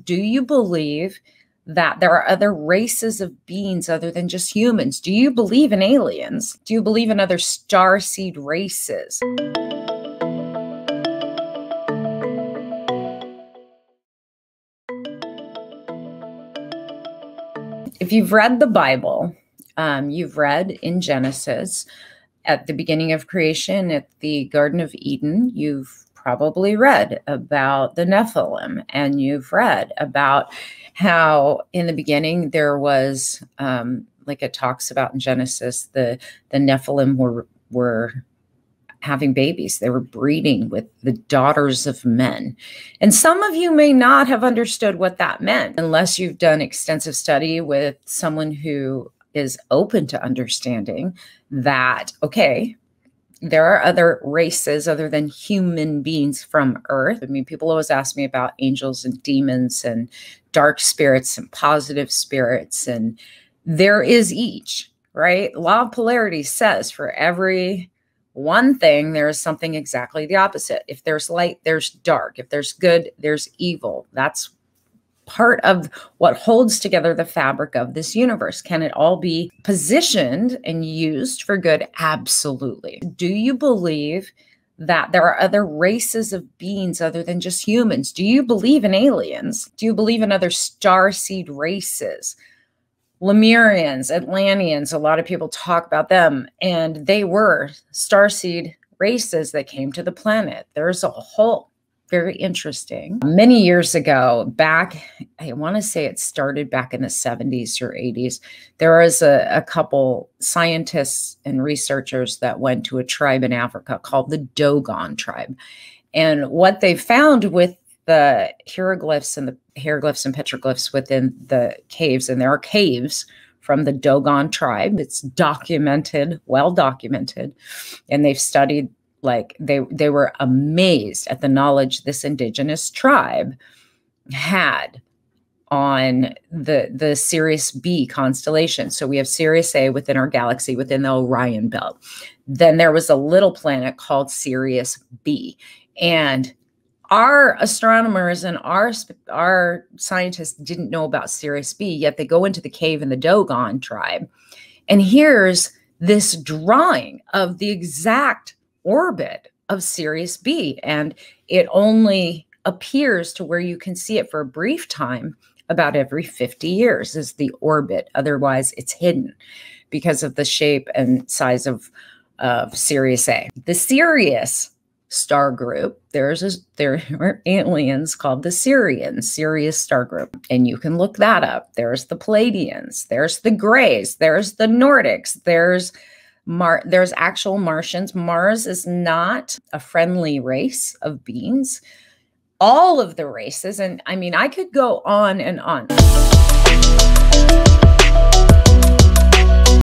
Do you believe that there are other races of beings other than just humans? Do you believe in aliens? Do you believe in other starseed races? If you've read the Bible, you've read in Genesis, at the beginning of creation, at the Garden of Eden, you've probably read about the Nephilim, and you've read about how in the beginning there was, like it talks about in Genesis, the Nephilim were having babies. They were breeding with the daughters of men. And some of you may not have understood what that meant unless you've done extensive study with someone who is open to understanding that, okay, there are other races other than human beings from Earth. I mean, people always ask me about angels and demons and dark spirits and positive spirits, and there is each, right? Law of polarity says for every one thing, there is something exactly the opposite. If there's light, there's dark. If there's good, there's evil. That's part of what holds together the fabric of this universe. Can it all be positioned and used for good? Absolutely. Do you believe that there are other races of beings other than just humans? Do you believe in aliens? Do you believe in other starseed races? Lemurians, Atlanteans, a lot of people talk about them, and they were starseed races that came to the planet. There's a whole very interesting. Many years ago, back, I want to say it started back in the 70s or 80s, there was a couple scientists and researchers that went to a tribe in Africa called the Dogon tribe. And what they found with the hieroglyphs and petroglyphs within the caves, and there are caves from the Dogon tribe. It's documented, well documented, and they've studied, like they were amazed at the knowledge this indigenous tribe had on the Sirius B constellation. So we have Sirius A within our galaxy, within the Orion belt. Then there was a little planet called Sirius B, and our astronomers and our scientists didn't know about Sirius B, yet they go into the cave in the Dogon tribe. And here's this drawing of the exact orbit of Sirius B. And it only appears to where you can see it for a brief time about every 50 years is the orbit. Otherwise, it's hidden because of the shape and size of Sirius A. The Sirius star group, there are aliens called the Sirius star group, and you can look that up. There's the Pleiadians, there's the Greys, there's the Nordics, there's actual Martians. Mars is not a friendly race of beings. All of the races, and I mean, I could go on and on.